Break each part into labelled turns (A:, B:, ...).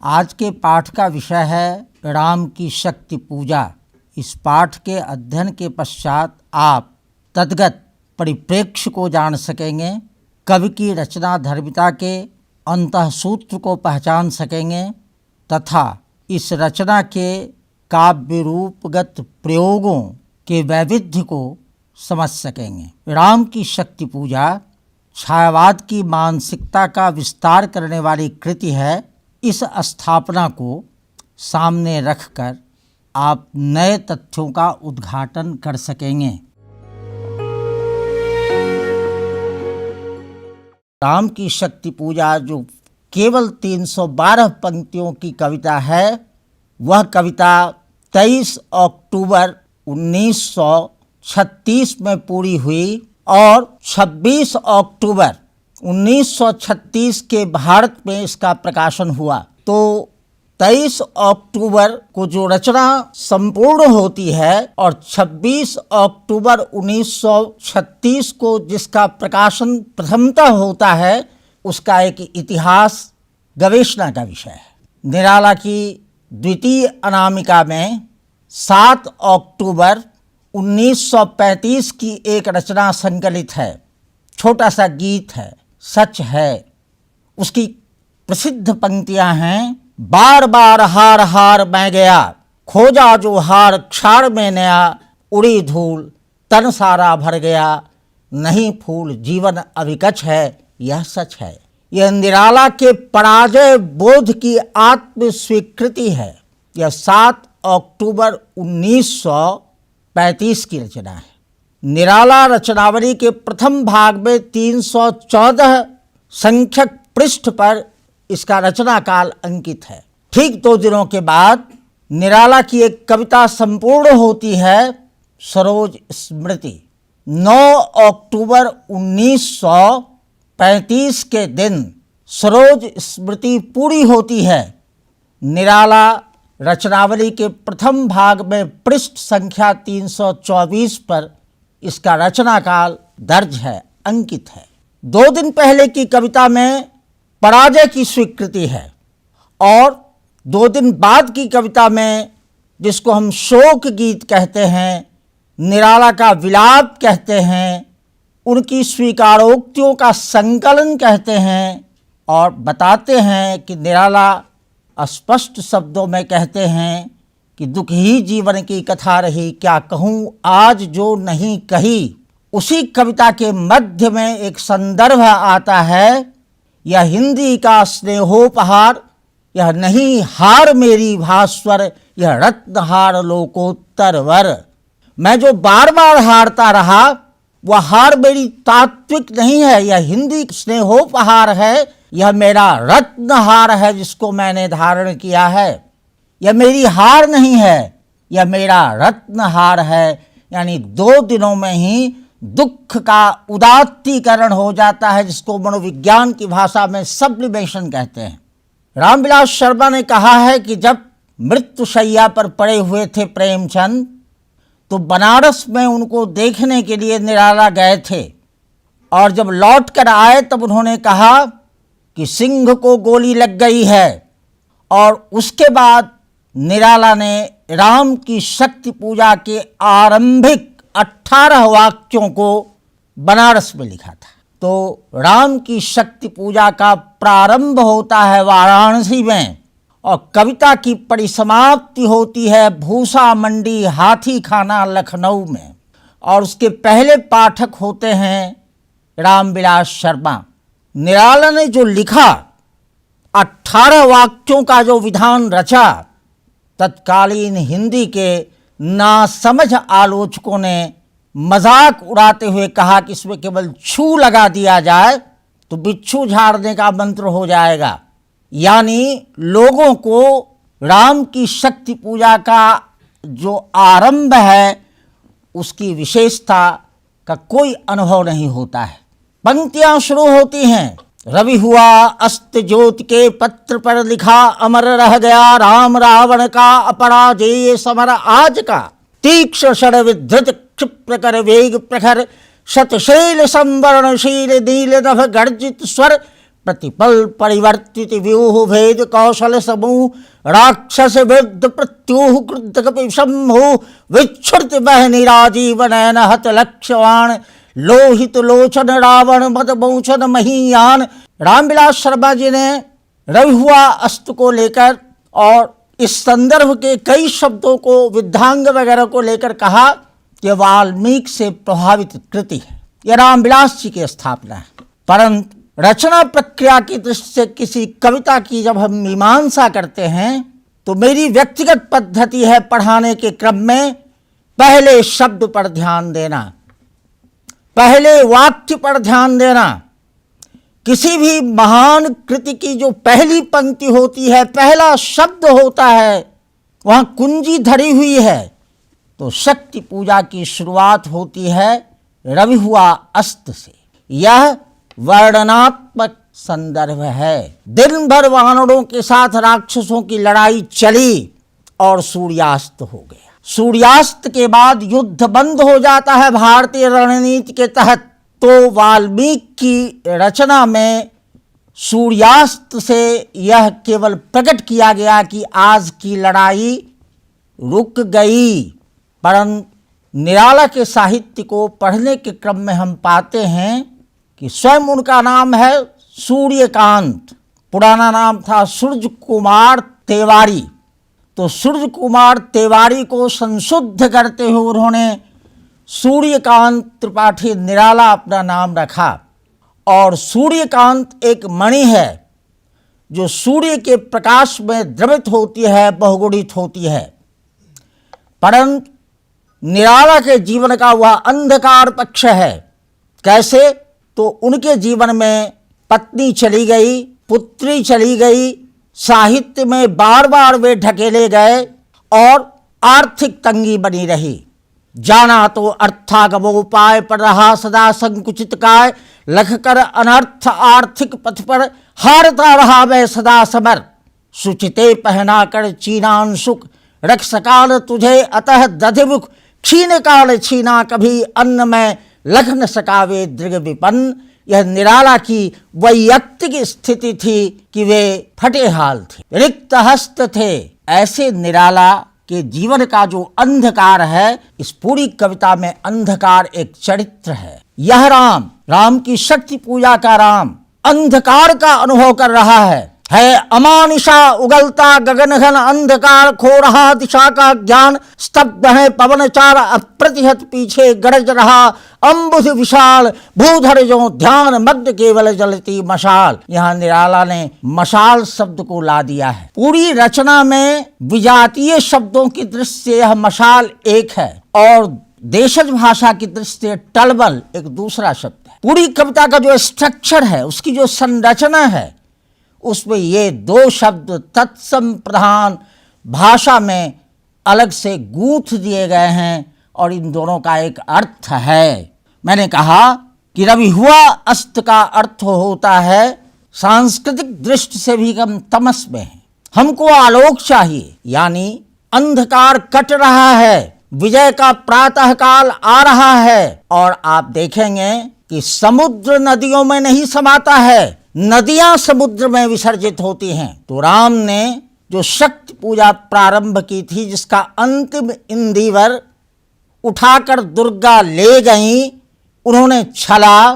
A: आज के पाठ का विषय है राम की शक्ति पूजा। इस पाठ के अध्ययन के पश्चात आप तद्गत परिप्रेक्ष्य को जान सकेंगे, कवि की रचना धर्मिता के अंतःसूत्र को पहचान सकेंगे तथा इस रचना के काव्य रूपगत प्रयोगों के वैविध्य को समझ सकेंगे। राम की शक्ति पूजा छायावाद की मानसिकता का विस्तार करने वाली कृति है। इस स्थापना को सामने रखकर आप नए तथ्यों का उद्घाटन कर सकेंगे। राम की शक्ति पूजा जो केवल 312 पंक्तियों की कविता है, वह कविता 23 अक्टूबर 1936 में पूरी हुई और 26 अक्टूबर 1936 के भारत में इसका प्रकाशन हुआ। तो 23 अक्टूबर को जो रचना संपूर्ण होती है और 26 अक्टूबर 1936 को जिसका प्रकाशन प्रथमतः होता है, उसका एक इतिहास गवेषणा का विषय है। निराला की द्वितीय अनामिका में 7 अक्टूबर 1935 की एक रचना संकलित है। छोटा सा गीत है, सच है। उसकी प्रसिद्ध पंक्तियां हैं, बार बार हार हार मैं गया, खोजा जो हार क्षार में नया, उड़ी धूल तन सारा भर गया, नहीं फूल जीवन अविकच है, यह सच है। यह निराला के पराजय बोध की आत्म स्वीकृति है। यह 7 अक्टूबर 1935 की रचना है। निराला रचनावली के प्रथम भाग में 314 संख्यक पृष्ठ पर इसका रचना काल अंकित है। ठीक 2 दिनों के बाद निराला की एक कविता संपूर्ण होती है, सरोज स्मृति। 9 अक्टूबर 1935 के दिन सरोज स्मृति पूरी होती है। निराला रचनावली के प्रथम भाग में पृष्ठ संख्या 324 पर इसका रचना काल दर्ज है, अंकित है। 2 दिन पहले की कविता में पराजय की स्वीकृति है और 2 दिन बाद की कविता में, जिसको हम शोक गीत कहते हैं, निराला का विलाप कहते हैं, उनकी स्वीकारोक्तियों का संकलन कहते हैं और बताते हैं कि निराला स्पष्ट शब्दों में कहते हैं कि दुख ही जीवन की कथा रही, क्या कहूँ आज जो नहीं कही। उसी कविता के मध्य में एक संदर्भ आता है, यह हिंदी का स्नेहोपहार, यह नहीं हार मेरी भास्वर, यह रत्नहार लोकोत्तर वर। मैं जो बार बार हारता रहा, वह हार मेरी तात्विक नहीं है, यह हिंदी स्नेहोपहार है, यह मेरा रत्नहार है जिसको मैंने धारण किया है। यह मेरी हार नहीं है, यह मेरा रत्नहार है। यानी 2 दिनों में ही दुख का उदात्तीकरण हो जाता है, जिसको मनोविज्ञान की भाषा में सब्लिमेशन कहते हैं। रामविलास शर्मा ने कहा है कि जब मृत्युशैया पर पड़े हुए थे प्रेमचंद, तो बनारस में उनको देखने के लिए निराला गए थे और जब लौट कर आए तब उन्होंने कहा कि सिंह को गोली लग गई है। और उसके बाद निराला ने राम की शक्ति पूजा के आरंभिक 18 वाक्यों को बनारस में लिखा था। तो राम की शक्ति पूजा का प्रारंभ होता है वाराणसी में और कविता की परिसमाप्ति होती है भूसा मंडी हाथी खाना लखनऊ में। और उसके पहले पाठक होते हैं रामविलास शर्मा। निराला ने जो लिखा, 18 वाक्यों का जो विधान रचा, तत्कालीन हिंदी के नासमझ आलोचकों ने मजाक उड़ाते हुए कहा कि इसमें केवल छू लगा दिया जाए तो बिच्छू झाड़ने का मंत्र हो जाएगा। यानी लोगों को राम की शक्ति पूजा का जो आरंभ है, उसकी विशेषता का कोई अनुभव नहीं होता है। पंक्तियां शुरू होती हैं, रवि हुआ अस्त ज्योति के पत्र पर लिखा, अमर रह गया राम रावण का अपराजेय समर आज का, तीक्ष्ण शर विधृत क्षिप्र कर वेग प्रखर, शतशैल संवरणशील नील नभ गर्जित स्वर, प्रतिपल परिवर्तित व्यूह भेद कौशल समूह राक्षस विरुद्ध प्रत्यूह क्रुद्ध कपि शंभु विच्छुत बह निराजीव नयन हत लक्ष्यवाण लोहित लोचन रावण मद मोचन महीयान। रामविलास शर्मा जी ने रवि हुआ अस्त को लेकर और इस संदर्भ के कई शब्दों को विद्धांग वगैरह को लेकर कहा कि वाल्मीकि से प्रभावित कृति है, यह रामविलास जी की स्थापना है। परंतु रचना प्रक्रिया की दृष्टि से किसी कविता की जब हम मीमांसा करते हैं तो मेरी व्यक्तिगत पद्धति है पढ़ाने के क्रम में पहले शब्द पर ध्यान देना, पहले वाक्य पर ध्यान देना। किसी भी महान कृति की जो पहली पंक्ति होती है, पहला शब्द होता है, वहाँ कुंजी धरी हुई है। तो शक्ति पूजा की शुरुआत होती है रवि हुआ अस्त से। यह वर्णनात्मक संदर्भ है। दिन भर वानरों के साथ राक्षसों की लड़ाई चली और सूर्यास्त हो गया। सूर्यास्त के बाद युद्ध बंद हो जाता है भारतीय रणनीति के तहत। तो वाल्मीकि की रचना में सूर्यास्त से यह केवल प्रकट किया गया कि आज की लड़ाई रुक गई। परंतु निराला के साहित्य को पढ़ने के क्रम में हम पाते हैं कि स्वयं उनका नाम है सूर्यकांत, पुराना नाम था सूर्य कुमार तिवारी। तो सूर्य कुमार तिवारी को संशुद्ध करते हुए उन्होंने सूर्यकांत त्रिपाठी निराला अपना नाम रखा। और सूर्यकांत एक मणि है जो सूर्य के प्रकाश में द्रवित होती है, बहुगुणित होती है। परंतु निराला के जीवन का वह अंधकार पक्ष है। कैसे? तो उनके जीवन में पत्नी चली गई, पुत्री चली गई, साहित्य में बार बार वे ढकेले गए और आर्थिक तंगी बनी रही। जाना तो अर्थागमोपाय पर रहा सदा संकुचित काय, लख कर अनर्थ आर्थिक पथ पर हारता रहा मैं सदा समर। सुचिते पहना कर चीनान सुख रख सकाल तुझे अतः दधिमुख, क्षीण काल छीना कभी अन्न में लख न सकावे दृग विपन्न। यह निराला की वैयक्तिक स्थिति थी कि वे फटे हाल थे, रिक्त हस्त थे। ऐसे निराला के जीवन का जो अंधकार है, इस पूरी कविता में अंधकार एक चरित्र है। यह राम की शक्ति पूजा का राम अंधकार का अनुभव कर रहा है अमानिशा उगलता गगन घन अंधकार खो रहा दिशा का ज्ञान, स्तब्ध है पवन चार अप्रतिहत पीछे गरज रहा अम्बुध विशाल, भूधर जो ध्यान मग्न केवल जलती मशाल। यहाँ निराला ने मशाल शब्द को ला दिया है। पूरी रचना में विजातीय शब्दों की दृष्टि से यह मशाल एक है और देशज भाषा की दृष्टि से टलबल एक दूसरा शब्द है। पूरी कविता का जो स्ट्रक्चर है, उसकी जो संरचना है, उसमें ये दो शब्द तत्सम प्रधान भाषा में अलग से गूंथ दिए गए हैं और इन दोनों का एक अर्थ है। मैंने कहा कि रवि हुआ अस्त का अर्थ होता है सांस्कृतिक दृष्टि से भी हम तमस में हैं, हमको आलोक चाहिए, यानी अंधकार कट रहा है, विजय का प्रातः काल आ रहा है। और आप देखेंगे कि समुद्र नदियों में नहीं समाता है, नदियां समुद्र में विसर्जित होती हैं। तो राम ने जो शक्ति पूजा प्रारंभ की थी, जिसका अंतिम इंदिवर उठाकर दुर्गा ले गई, उन्होंने छला,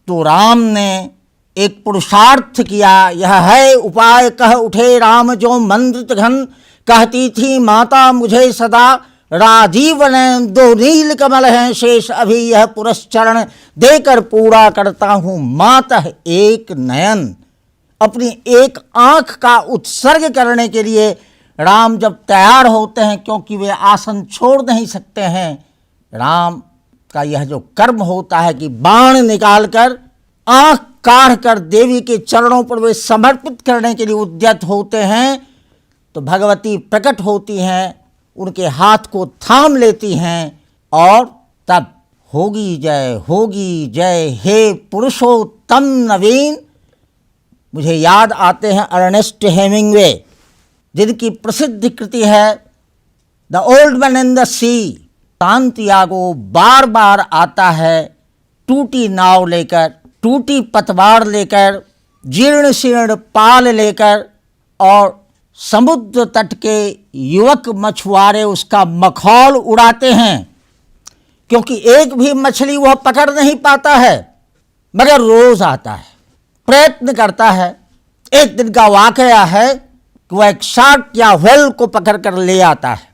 A: तो राम ने एक पुरुषार्थ किया। यह है उपाय कह उठे राम जो मंद्रित घन, कहती थी माता मुझे सदा राजीव नयन, दो नील कमल हैं शेष अभी यह पुरस्चरण, देकर पूरा करता हूँ मातः एक नयन। अपनी एक आंख का उत्सर्ग करने के लिए राम जब तैयार होते हैं, क्योंकि वे आसन छोड़ नहीं सकते हैं, राम का यह जो कर्म होता है कि बाण निकालकर आंख काढ़ कर देवी के चरणों पर वे समर्पित करने के लिए उद्यत होते हैं, तो भगवती प्रकट होती हैं, उनके हाथ को थाम लेती हैं और तब होगी जय हे पुरुषोत्तम नवीन। मुझे याद आते हैं अर्नेस्ट हेमिंग्वे, जिनकी प्रसिद्ध कृति है the old man in the sea. Santiago बार बार आता है टूटी नाव लेकर, टूटी पतवार लेकर, जीर्ण शीर्ण पाल लेकर और समुद्र तट के युवक मछुआरे उसका मखौल उड़ाते हैं, क्योंकि एक भी मछली वह पकड़ नहीं पाता है, मगर रोज आता है, प्रयत्न करता है। एक दिन का वाकया है कि वह एक शार्क या व्हेल को पकड़ कर ले आता है।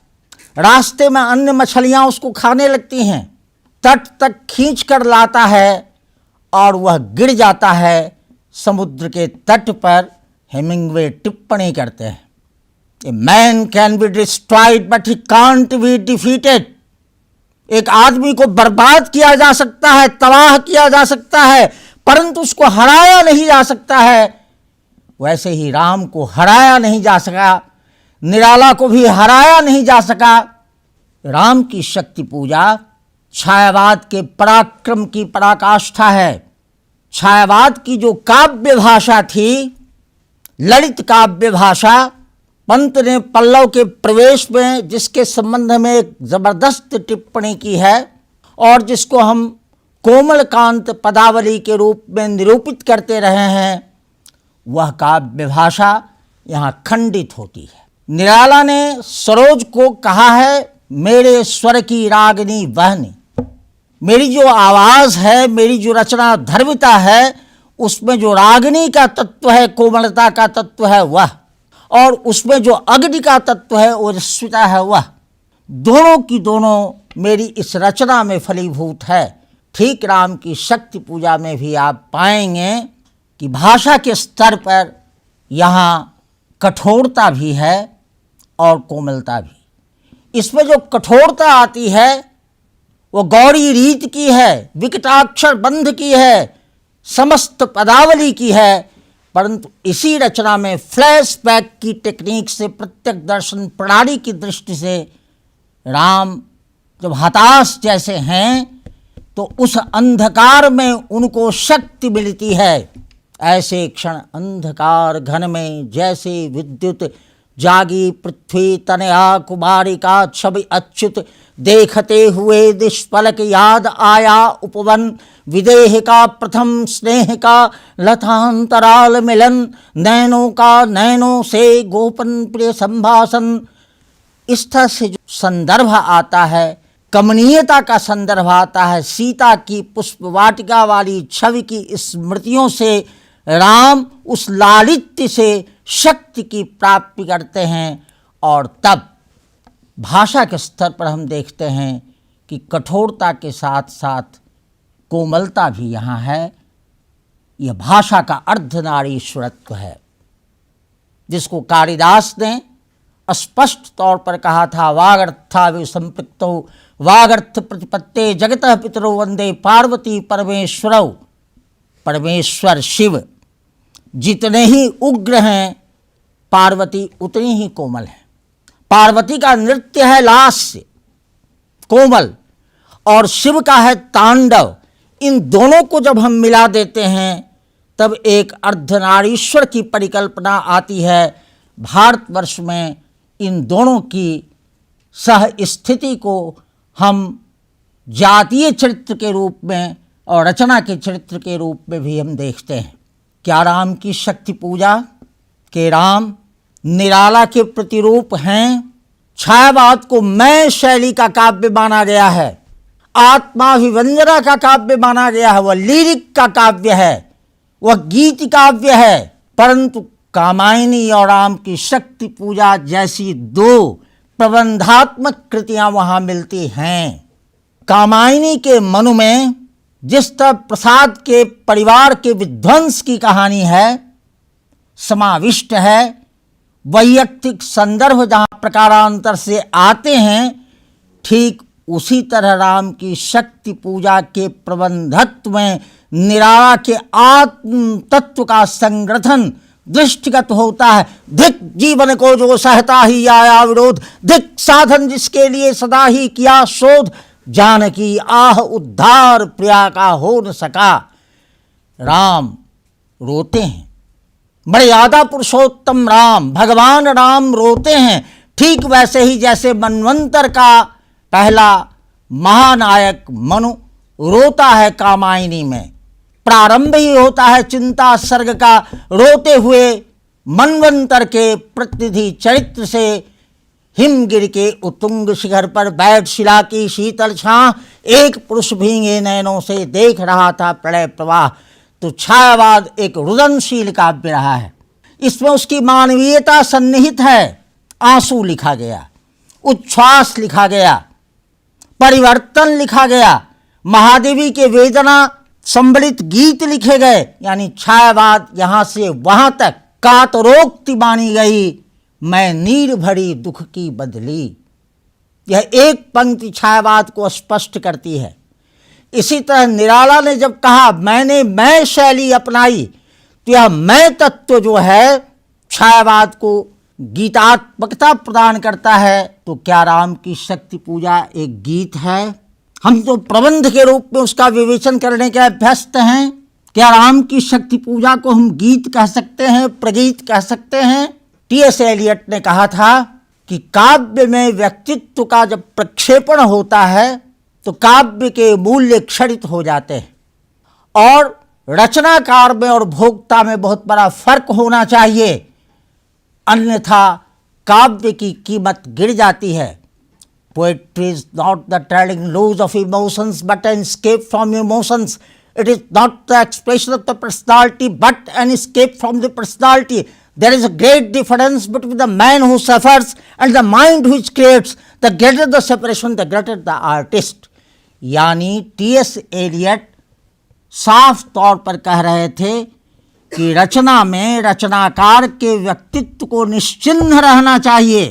A: रास्ते में अन्य मछलियां उसको खाने लगती हैं, तट तक खींच कर लाता है और वह गिर जाता है समुद्र के तट पर। हेमिंग्वे टिप्पणी करते हैं, a man can be destroyed but he can't be defeated. एक आदमी को बर्बाद किया जा सकता है, तबाह किया जा सकता है, परंतु उसको हराया नहीं जा सकता है। वैसे ही राम को हराया नहीं जा सका, निराला को भी हराया नहीं जा सका। राम की शक्ति पूजा छायावाद के पराक्रम की पराकाष्ठा है। छायावाद की जो काव्य भाषा थी, ललित काव्य भाषा, पंत ने पल्लव के प्रवेश में जिसके संबंध में एक जबरदस्त टिप्पणी की है और जिसको हम कोमलकांत पदावली के रूप में निरूपित करते रहे हैं, वह काव्य भाषा यहाँ खंडित होती है। निराला ने सरोज को कहा है, मेरे स्वर की रागिनी बहनी। मेरी जो आवाज़ है, मेरी जो रचना धर्मिता है, उसमें जो रागिनी का तत्व है, कोमलता का तत्व है वह, और उसमें जो अग्नि का तत्व है, ओजस्विता है वह, दोनों की दोनों मेरी इस रचना में फलीभूत है। ठीक राम की शक्ति पूजा में भी आप पाएंगे कि भाषा के स्तर पर यहाँ कठोरता भी है और कोमलता भी। इसमें जो कठोरता आती है वो गौरी रीत की है, विकटाक्षर बंध की है, समस्त पदावली की है, परंतु इसी रचना में फ्लैशबैक की टेक्निक से, प्रत्यक्ष दर्शन प्रणाली की दृष्टि से राम जब हताश जैसे हैं तो उस अंधकार में उनको शक्ति मिलती है। ऐसे क्षण अंधकार घन में जैसे विद्युत जागी पृथ्वी तनया कुमारिका छवि अच्युत देखते हुए निष्पलक याद आया उपवन विदेह का प्रथम स्नेह का लतांतराल मिलन नैनों का नैनों से गोपन प्रिय संभाषण। इस तरह से जो संदर्भ आता है, कमनीयता का संदर्भ आता है, सीता की पुष्प वाटिका वाली छवि की स्मृतियों से राम उस लालित्य से शक्ति की प्राप्ति करते हैं। और तब भाषा के स्तर पर हम देखते हैं कि कठोरता के साथ साथ कोमलता भी यहाँ है। यह भाषा का अर्धनारीश्वरत्व है, जिसको कालिदास ने स्पष्ट तौर पर कहा था, वागर्था विसंपृक्तौ वागर्थ प्रतिपत्ते जगतः पितरो वंदे पार्वती परमेश्वरौ। परमेश्वर शिव जितने ही उग्र हैं, पार्वती उतनी ही कोमल है। पार्वती का नृत्य है लास्य कोमल और शिव का है तांडव। इन दोनों को जब हम मिला देते हैं तब एक अर्धनारीश्वर की परिकल्पना आती है। भारतवर्ष में इन दोनों की सह स्थिति को हम जातीय चरित्र के रूप में और रचना के चरित्र के रूप में भी हम देखते हैं। क्या राम की शक्ति पूजा के राम निराला के प्रतिरूप हैं? छायावाद को मैं शैली का काव्य माना गया है, आत्माभिव्यंजना का काव्य माना गया है, वह लिरिक का काव्य है, वह गीत काव्य है। परंतु कामायनी और राम की शक्ति पूजा जैसी दो प्रबंधात्मक कृतियां वहां मिलती हैं। कामायनी के मनु में जिस तरह प्रसाद के परिवार के विध्वंस की कहानी है समाविष्ट है, वैयक्तिक संदर्भ जहाँ प्रकारांतर से आते हैं, ठीक उसी तरह राम की शक्ति पूजा के प्रबंधत्व में निराला के आत्म तत्व का संग्रथन दृष्टिगत होता है। धिक जीवन को जो सहता ही आया विरोध, धिक साधन जिसके लिए सदा ही किया शोध, जानकी आह उद्धार प्रिया का हो न सका। राम रोते हैं, मर्यादा पुरुषोत्तम राम, भगवान राम रोते हैं। ठीक वैसे ही जैसे मनवंतर का पहला महानायक मनु रोता है कामायनी में, प्रारंभ ही होता है चिंता सर्ग का, रोते हुए मनवंतर के प्रतिनिधि चरित्र से। हिमगिर के उत्तुंग शिखर पर बैठ शिला की शीतल छां, एक पुरुष भींगे नयनों से देख रहा था प्रलय प्रवाह। तो छायावाद एक रुदनशील काव्य रहा है। इसमें उसकी मानवीयता सन्निहित है। आंसू लिखा गया, उच्छ्वास लिखा गया, परिवर्तन लिखा गया, महादेवी के वेदना संबलित गीत लिखे गए। यानी छायावाद यहाँ से वहाँ तक कातरोक्ति मानी गई, मैं नीर भरी दुख की बदली। यह एक पंक्ति छायावाद को स्पष्ट करती है। इसी तरह निराला ने जब कहा मैंने मैं शैली अपनाई, तो यह मैं तत्व जो है छायावाद को गीतात्मकता प्रदान करता है। तो क्या राम की शक्ति पूजा एक गीत है? हम तो प्रबंध के रूप में उसका विवेचन करने के अभ्यस्त हैं। क्या राम की शक्ति पूजा को हम गीत कह सकते हैं, प्रगीत कह सकते हैं? टी.एस. एलियट ने कहा था कि काव्य में व्यक्तित्व का जब प्रक्षेपण होता है तो काव्य के मूल्य क्षरित हो जाते हैं और रचनाकार में और भोक्ता में बहुत बड़ा फर्क होना चाहिए, अन्यथा काव्य की कीमत गिर जाती है। Poetry is not the telling loose of emotions but an escape from emotions. It is not the expression of the personality but an escape from the personality. There is a great difference between the man who suffers and the mind which creates. The greater the separation, the greater the artist. यानी T.S.. Elliott साफ तौर पर कह रहे थे कि रचना में रचनाकार के व्यक्तित्व को निश्चिह्न रहना चाहिए,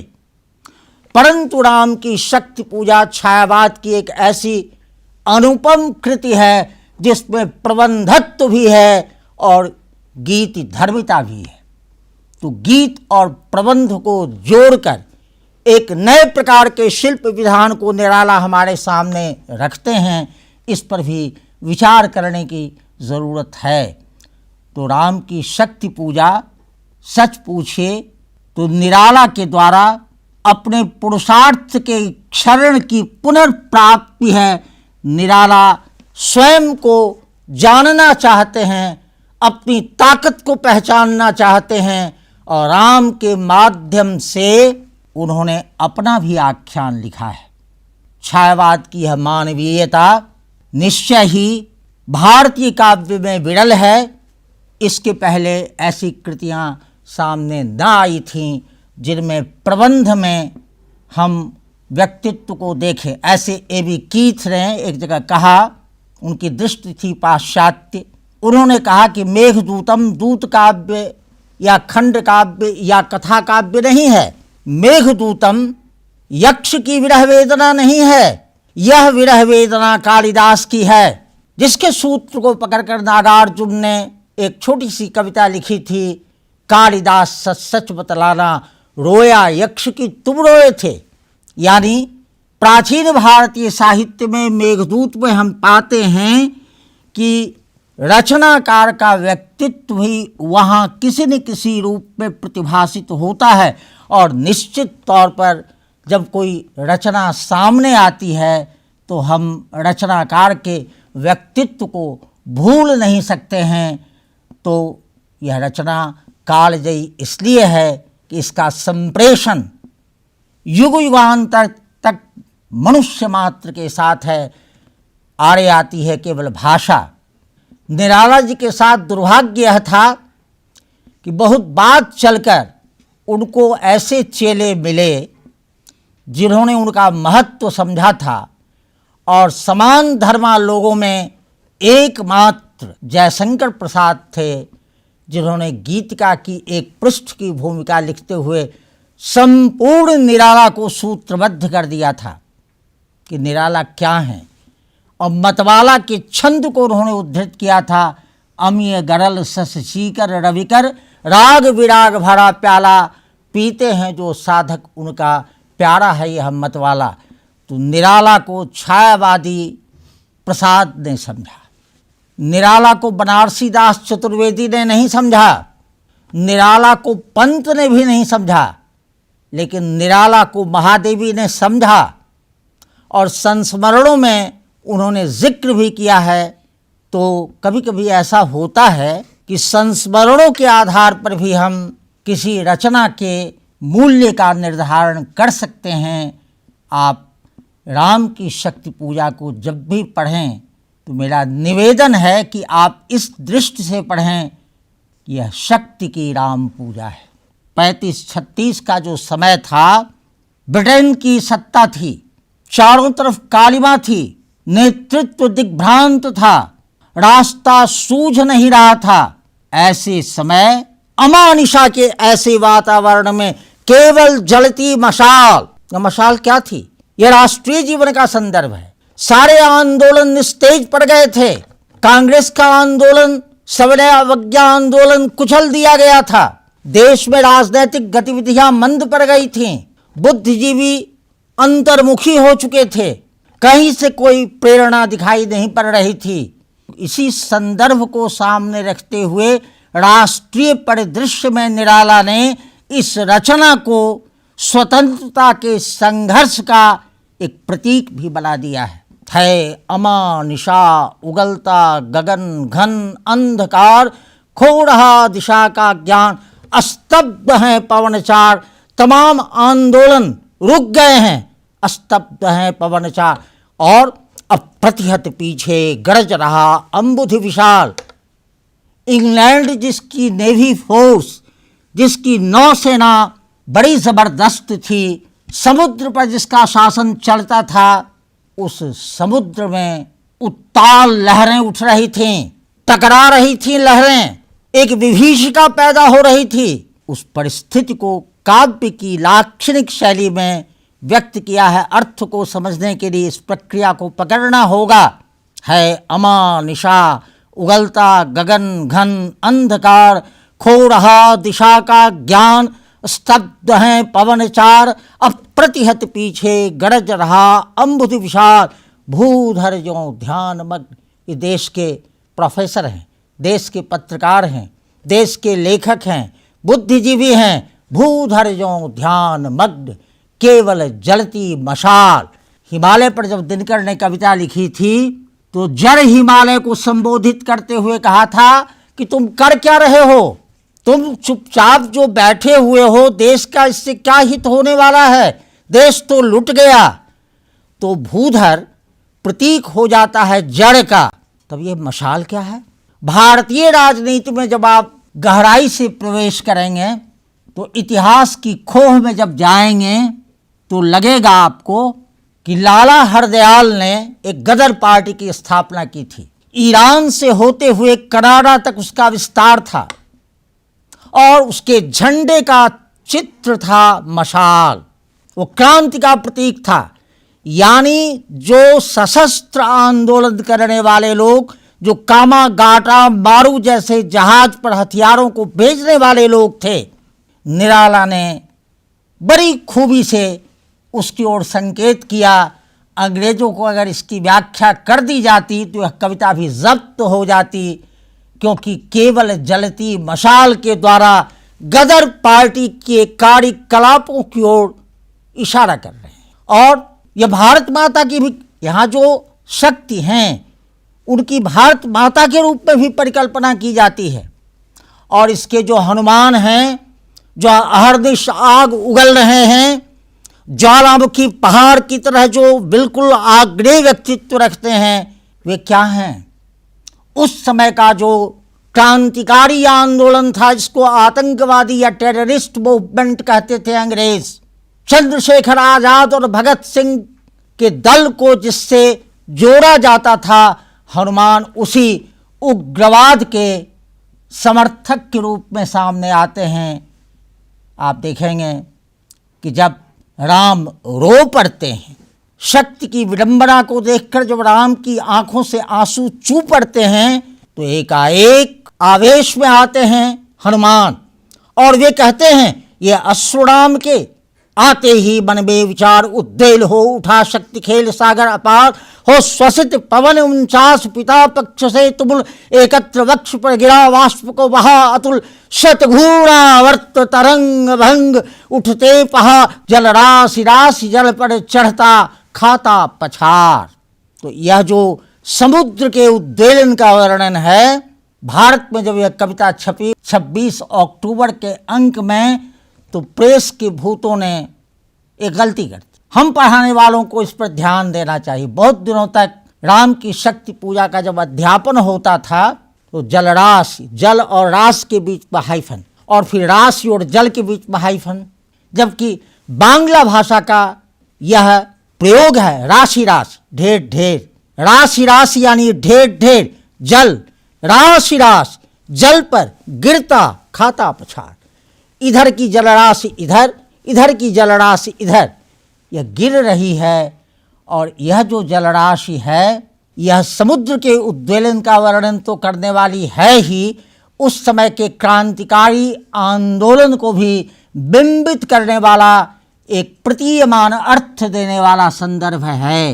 A: परंतु राम की शक्ति पूजा छायावाद की एक ऐसी अनुपम कृति है जिसमें प्रबंधत्व भी है और गीत धर्मिता भी है। तो गीत और प्रबंध को जोड़कर एक नए प्रकार के शिल्प विधान को निराला हमारे सामने रखते हैं। इस पर भी विचार करने की ज़रूरत है। तो राम की शक्ति पूजा सच पूछिए तो निराला के द्वारा अपने पुरुषार्थ के क्षरण की पुनर्प्राप्ति है। निराला स्वयं को जानना चाहते हैं, अपनी ताकत को पहचानना चाहते हैं और राम के माध्यम से उन्होंने अपना भी आख्यान लिखा है। छायावाद की यह मानवीयता निश्चय ही भारतीय काव्य में विरल है। इसके पहले ऐसी कृतियाँ सामने न आई थीं जिनमें प्रबंध में हम व्यक्तित्व को देखें। ऐसे ए.बी. कीथ ने एक जगह कहा, उनकी दृष्टि थी पाश्चात्य। उन्होंने कहा कि मेघदूतम दूत काव्य या खंड काव्य या कथा काव्य नहीं है। मेघदूतम यक्ष की विरह वेदना नहीं है, यह विरह वेदना कालिदास की है, जिसके सूत्र को पकड़कर नागार्जुन ने एक छोटी सी कविता लिखी थी, कालिदास सच सच बतलाना रोया यक्ष की तुम रोए थे। यानी प्राचीन भारतीय साहित्य में मेघदूत में हम पाते हैं कि रचनाकार का व्यक्तित्व भी वहाँ किसी न किसी रूप में प्रतिभासित होता है और निश्चित तौर पर जब कोई रचना सामने आती है तो हम रचनाकार के व्यक्तित्व को भूल नहीं सकते हैं। तो यह रचना कालजयी इसलिए है कि इसका संप्रेषण युग युगांतर तक मनुष्य मात्र के साथ है। आड़े आती है केवल भाषा। निराला जी के साथ दुर्भाग्य यह था कि बहुत बात चलकर उनको ऐसे चेले मिले जिन्होंने उनका महत्व समझा था और समान धर्मा लोगों में एकमात्र जयशंकर प्रसाद थे जिन्होंने गीतिका की एक पृष्ठ की भूमिका लिखते हुए संपूर्ण निराला को सूत्रबद्ध कर दिया था कि निराला क्या है। और मतवाला के छंद को उन्होंने उद्धृत किया था, अमीय गरल सस सीकर रविकर राग विराग भरा प्याला, पीते हैं जो साधक उनका प्यारा है यह मतवाला। तो निराला को छायावादी प्रसाद ने समझा, निराला को बनारसी दास चतुर्वेदी ने नहीं समझा, निराला को पंत ने भी नहीं समझा, लेकिन निराला को महादेवी ने समझा और संस्मरणों में उन्होंने जिक्र भी किया है। तो कभी कभी ऐसा होता है कि संस्मरणों के आधार पर भी हम किसी रचना के मूल्य का निर्धारण कर सकते हैं। आप राम की शक्ति पूजा को जब भी पढ़ें तो मेरा निवेदन है कि आप इस दृष्टि से पढ़ें कि यह शक्ति की राम पूजा है। 35-36 का जो समय था, ब्रिटेन की सत्ता थी, चारों तरफ कालिमा थी, नेतृत्व दिग्भ्रांत था, रास्ता सूझ नहीं रहा था। ऐसे समय अमानिशा के ऐसे वातावरण में केवल जलती मशाल, मशाल क्या थी? यह राष्ट्रीय जीवन का संदर्भ है। सारे आंदोलन निस्तेज पड़ गए थे। कांग्रेस का आंदोलन, सविनय अवज्ञा आंदोलन कुचल दिया गया था। देश में राजनीतिक गतिविधियां मंद पड़ गई थीं। बुद्धिजीवी अंतर्मुखी हो चुके थे। कहीं से कोई प्रेरणा दिखाई नहीं पड़ रही थी। इसी संदर्भ को सामने रखते हुए राष्ट्रीय परिदृश्य में निराला ने इस रचना को स्वतंत्रता के संघर्ष का एक प्रतीक भी बना दिया है। अमानिशा उगलता गगन घन अंधकार, खो रहा दिशा का ज्ञान, स्तब्ध है पवनचार, तमाम आंदोलन रुक गए हैं, स्तब्ध है पवनचार, और अप्रतिहत पीछे गरज रहा अम्बुधि विशाल। इंग्लैंड जिसकी नेवी फोर्स, जिसकी नौसेना बड़ी जबरदस्त थी, समुद्र पर जिसका शासन चलता था, उस समुद्र में उत्ताल लहरें उठ रही थीं, टकरा रही थीं लहरें, एक विभीषिका पैदा हो रही थी। उस परिस्थिति को काव्य की लाक्षणिक शैली में व्यक्त किया है। अर्थ को समझने के लिए इस प्रक्रिया को पकड़ना होगा। अमानिशा उगलता गगन घन अंधकार, खो रहा दिशा का ज्ञान, स्तब्ध हैं पवनचार, अप्रतिहत पीछे गरज रहा अम्बुधि विशाल, भूधर ज्यों ध्यान मग्न। ये देश के प्रोफेसर हैं, देश के पत्रकार हैं, देश के लेखक हैं, बुद्धिजीवी हैं। भूधर ज्यों ध्यान मग्न, केवल जलती मशाल। हिमालय पर जब दिनकर ने कविता लिखी थी तो जड़ हिमालय को संबोधित करते हुए कहा था कि तुम कर क्या रहे हो? तुम चुपचाप जो बैठे हुए हो, देश का इससे क्या हित होने वाला है? देश तो लुट गया। तो भूधर प्रतीक हो जाता है जड़ का। तब ये मशाल क्या है? भारतीय राजनीति में जब आप गहराई से प्रवेश करेंगे तो इतिहास की खोह में जब जाएंगे तो लगेगा आपको कि लाला हरदयाल ने एक गदर पार्टी की स्थापना की थी। ईरान से होते हुए कनाडा तक उसका विस्तार था और उसके झंडे का चित्र था मशाल। वो क्रांति का प्रतीक था। यानी जो सशस्त्र आंदोलन करने वाले लोग, जो कामागाटा मारू जैसे जहाज पर हथियारों को भेजने वाले लोग थे, निराला ने बड़ी खूबी से उसकी ओर संकेत किया। अंग्रेजों को अगर इसकी व्याख्या कर दी जाती तो यह कविता भी जब्त हो जाती, क्योंकि केवल जलती मशाल के द्वारा गदर पार्टी के कार्यकलापों की ओर इशारा कर रहे हैं। और यह भारत माता की भी यहाँ जो शक्ति हैं उनकी भारत माता के रूप में भी परिकल्पना की जाती है। और इसके जो हनुमान हैं, जो अहरनिश आग उगल रहे हैं, ज्वालामुखी पहाड़ की तरह जो बिल्कुल आग्नेय व्यक्तित्व रखते हैं, वे क्या हैं? उस समय का जो क्रांतिकारी आंदोलन था, जिसको आतंकवादी या टेररिस्ट मूवमेंट कहते थे अंग्रेज, चंद्रशेखर आजाद और भगत सिंह के दल को जिससे जोड़ा जाता था, हनुमान उसी उग्रवाद के समर्थक के रूप में सामने आते हैं। आप देखेंगे कि जब राम रो पड़ते हैं, शक्ति की विडंबना को देखकर जब राम की आंखों से आंसू चू पड़ते हैं, तो एकाएक आवेश में आते हैं हनुमान और वे कहते हैं, ये अश्रुराम के आते ही मन में विचार उद्वेल हो उठा, शक्ति खेल सागर अपार हो, श्वसित पवन 49 पिता पक्ष से तुमुल, एकत्र वक्ष पर गिरा वाष्प को बहा अतुल, शतघूर्णावर्त तरंग भंग उठते पहा, जल राशि राशि जल पर चढ़ता खाता पछार। तो यह जो समुद्र के उद्वेलन का वर्णन है। भारत में जब यह कविता छपी 26 अक्टूबर के अंक में, तो प्रेस के भूतों ने एक गलती कर दी। हम पढ़ाने वालों को इस पर ध्यान देना चाहिए। बहुत दिनों तक राम की शक्ति पूजा का जब अध्यापन होता था तो जलराशि, जल और रास के बीच में हाइफन, और फिर राशि और जल के बीच में हाइफन, जबकि बांग्ला भाषा का यह प्रयोग है राशि राशि, ढेर ढेर, राशि राशि यानी ढेर ढेर, जल, राशि राशि, जल पर गिरता खाता पछाड़, इधर की जलराशि इधर, इधर की जलराशि इधर, यह गिर रही है। और यह जो जलराशि है यह समुद्र के उद्वेलन का वर्णन तो करने वाली है ही, उस समय के क्रांतिकारी आंदोलन को भी बिंबित करने वाला एक प्रतीयमान अर्थ देने वाला संदर्भ है।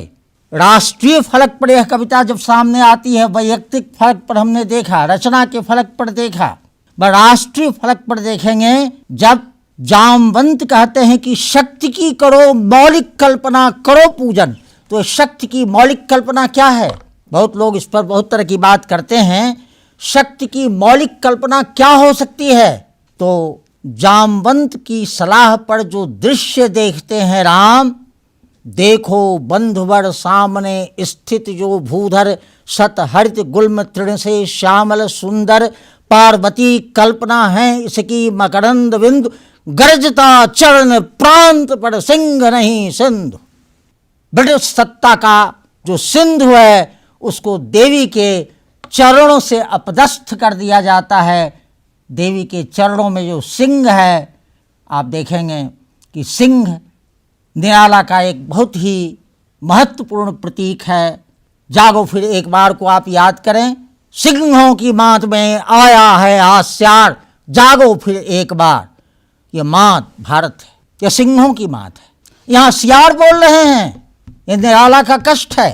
A: राष्ट्रीय फलक पर यह कविता जब सामने आती है, वैयक्तिक फलक पर हमने देखा, रचना के फलक पर देखा, वह राष्ट्रीय फलक पर देखेंगे जब जामवंत कहते हैं कि शक्ति की करो मौलिक कल्पना, करो पूजन। तो शक्ति की मौलिक कल्पना क्या है? बहुत लोग इस पर बहुत तरह की बात करते हैं। शक्ति की मौलिक कल्पना क्या हो सकती है? तो जामवंत की सलाह पर जो दृश्य देखते हैं राम, देखो बंधुवर सामने स्थित जो भूधर, सत हरित गुल्म तृण से श्यामल सुंदर, पार्वती कल्पना है इसकी मकरंद बिंदु, गरजता चरण प्रांत पर सिंह नहीं सिंधु। ब्रिटिश सत्ता का जो सिंधु है उसको देवी के चरणों से अपदस्थ कर दिया जाता है। देवी के चरणों में जो सिंह है, आप देखेंगे कि सिंह निराला का एक बहुत ही महत्वपूर्ण प्रतीक है। जागो फिर एक बार को आप याद करें, सिंहों की मात में आया है आस्यार, जागो फिर एक बार। यह मात भारत है, यह सिंहों की मात है। यहाँ सियार बोल रहे हैं, यह निराला का कष्ट है।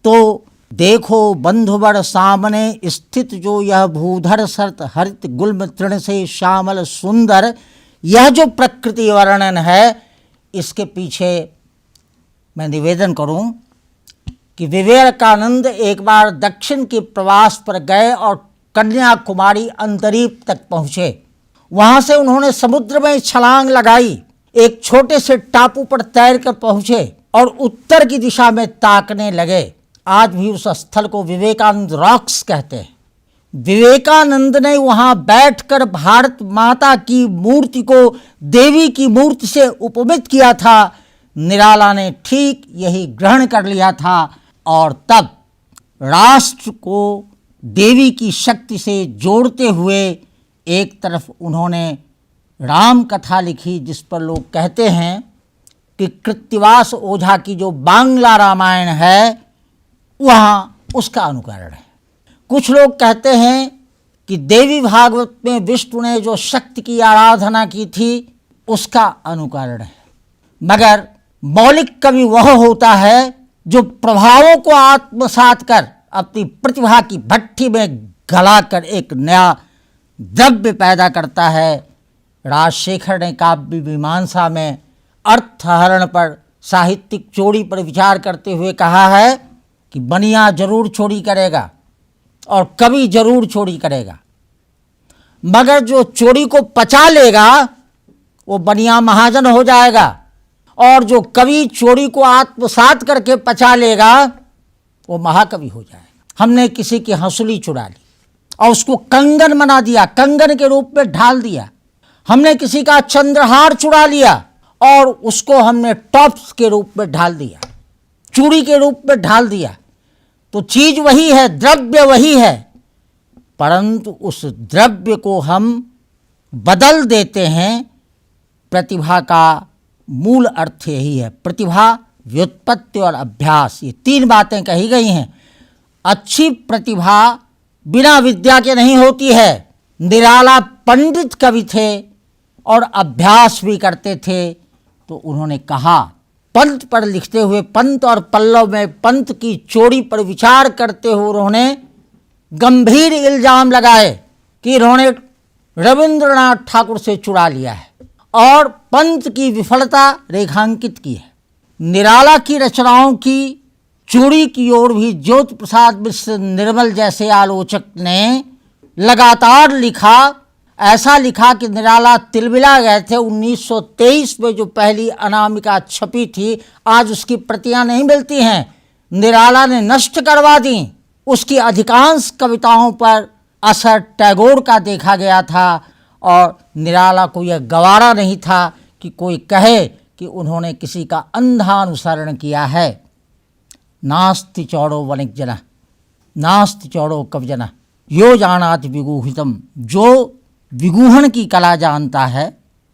A: तो देखो बंधुवर सामने स्थित जो यह भूधर, सत हरित गुल्म तृण से श्यामल सुंदर, यह जो प्रकृति वर्णन है, इसके पीछे मैं निवेदन करूं कि विवेकानंद एक बार दक्षिण के प्रवास पर गए और कन्याकुमारी अंतरीप तक पहुँचे। वहाँ से उन्होंने समुद्र में छलांग लगाई, एक छोटे से टापू पर तैर कर पहुँचे और उत्तर की दिशा में ताकने लगे। आज भी उस स्थल को विवेकानंद रॉक्स कहते हैं। विवेकानंद ने वहाँ बैठकर भारत माता की मूर्ति को देवी की मूर्ति से उपमित किया था। निराला ने ठीक यही ग्रहण कर लिया था और तब राष्ट्र को देवी की शक्ति से जोड़ते हुए एक तरफ उन्होंने राम कथा लिखी, जिस पर लोग कहते हैं कि कृत्तिवास ओझा की जो बांग्ला रामायण है वहाँ उसका अनुकरण है। कुछ लोग कहते हैं कि देवी भागवत में विष्णु ने जो शक्ति की आराधना की थी उसका अनुकरण है। मगर मौलिक कवि वह होता है जो प्रभावों को आत्मसात कर अपनी प्रतिभा की भट्ठी में गलाकर एक नया द्रव्य पैदा करता है। राजशेखर ने काव्य मीमांसा में अर्थहरण पर, साहित्यिक चोरी पर विचार करते हुए कहा है कि बनिया जरूर चोरी करेगा और कवि जरूर चोरी करेगा, मगर जो चोरी को पचा लेगा वो बनिया महाजन हो जाएगा, और जो कवि चोरी को आत्मसात करके पचा लेगा वो महाकवि हो जाएगा। हमने किसी की हंसुली चुरा ली और उसको कंगन बना दिया, कंगन के रूप में ढाल दिया। हमने किसी का चंद्रहार चुरा लिया और उसको हमने टॉप्स के रूप में ढाल दिया, चूड़ी के रूप में ढाल दिया। तो चीज वही है, द्रव्य वही है, परंतु उस द्रव्य को हम बदल देते हैं। प्रतिभा का मूल अर्थ यही है, प्रतिभा, व्युत्पत्ति और अभ्यास, ये तीन बातें कही गई हैं। अच्छी प्रतिभा बिना विद्या के नहीं होती है। निराला पंडित कवि थे और अभ्यास भी करते थे। तो उन्होंने कहा, पंत पर लिखते हुए, पंत और पल्लव में पंत की चोरी पर विचार करते हुए उन्होंने गंभीर इल्जाम लगाए कि इन्होंने रविंद्रनाथ ठाकुर से चुरा लिया है और पंत की विफलता रेखांकित की है। निराला की रचनाओं की चूड़ी की ओर भी ज्योति प्रसाद मिश्र निर्मल जैसे आलोचक ने लगातार लिखा, ऐसा लिखा कि निराला तिलमिला गए थे। 1923 में जो पहली अनामिका छपी थी, आज उसकी प्रतियां नहीं मिलती हैं, निराला ने नष्ट करवा दी। उसकी अधिकांश कविताओं पर असर टैगोर का देखा गया था और निराला को यह गवारा नहीं था कि कोई कहे कि उन्होंने किसी का अंधा अनुसरण किया है। नास्ति चौड़ो वणिक जना, नास्ति चौड़ो कवि यो जानाति विगूहितम। जो विगूहन की कला जानता है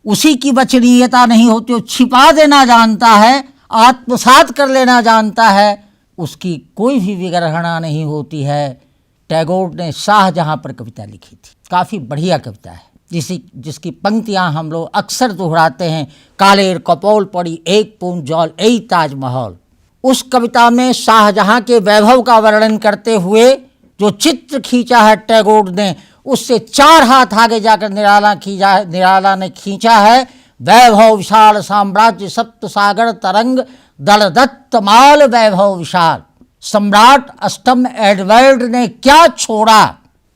A: उसी की वचनीयता नहीं होती, वो छिपा देना जानता है, आत्मसात कर लेना जानता है, उसकी कोई भी विग्रहणा नहीं होती है। टैगोर ने शाहजहां पर कविता लिखी थी, काफ़ी बढ़िया कविता है, जिसकी पंक्तियां हम लोग अक्सर दोहराते हैं। कालेर कपोल पड़ी एक पूंज जौल ए ताजमहल। उस कविता में शाहजहां के वैभव का वर्णन करते हुए जो चित्र खींचा है टैगोर ने, उससे 4 हाथ आगे जाकर निराला ने खींचा है। वैभव विशाल साम्राज्य सप्त सागर तरंग दलदत्त माल वैभव विशाल। सम्राट अष्टम एडवर्ड ने क्या छोड़ा,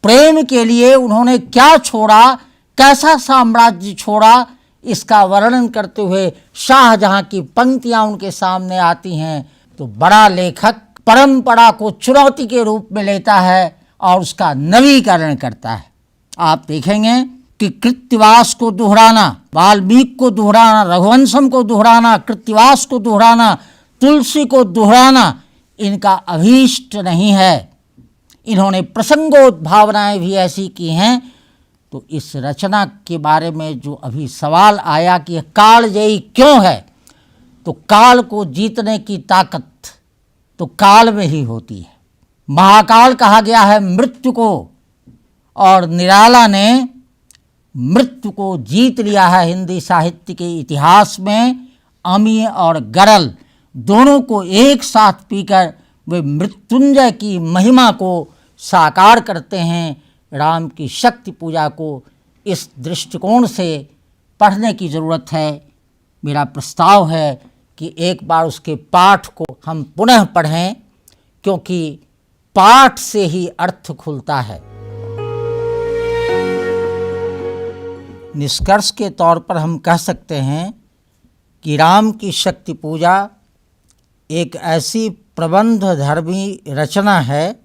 A: प्रेम के लिए उन्होंने क्या छोड़ा, कैसा साम्राज्य छोड़ा, इसका वर्णन करते हुए शाहजहां की पंक्तियां उनके सामने आती हैं। तो बड़ा लेखक परंपरा को चुनौती के रूप में लेता है और उसका नवीकरण करता है। आप देखेंगे कि कृत्तिवास को दोहराना, वाल्मीकि को दोहराना, रघुवंशम को दोहराना, कृत्तिवास को दोहराना, तुलसी को दोहराना इनका अभीष्ट नहीं है। इन्होंने प्रसंगोद्भावनाएं भी ऐसी की हैं। तो इस रचना के बारे में जो अभी सवाल आया कि कालजयी क्यों है, तो काल को जीतने की ताकत तो काल में ही होती है। महाकाल कहा गया है मृत्यु को, और निराला ने मृत्यु को जीत लिया है। हिंदी साहित्य के इतिहास में अमी और गरल दोनों को एक साथ पीकर वे मृत्युंजय की महिमा को साकार करते हैं। राम की शक्ति पूजा को इस दृष्टिकोण से पढ़ने की ज़रूरत है। मेरा प्रस्ताव है कि एक बार उसके पाठ को हम पुनः पढ़ें, क्योंकि पाठ से ही अर्थ खुलता है। निष्कर्ष के तौर पर हम कह सकते हैं कि राम की शक्ति पूजा एक ऐसी प्रबंध धर्मी रचना है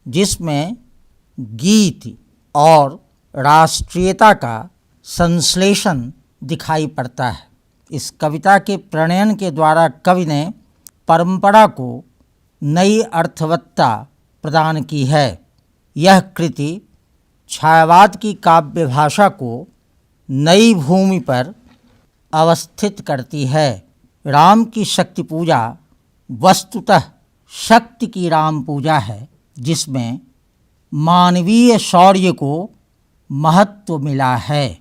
A: जिसमें गीत और राष्ट्रीयता का संश्लेषण दिखाई पड़ता है। इस कविता के प्रणयन के द्वारा कवि ने परंपरा को नई अर्थवत्ता प्रदान की है। यह कृति छायावाद की काव्य भाषा को नई भूमि पर अवस्थित करती है। राम की शक्ति पूजा वस्तुतः शक्ति की राम पूजा है, जिसमें मानवीय शौर्य को महत्व मिला है।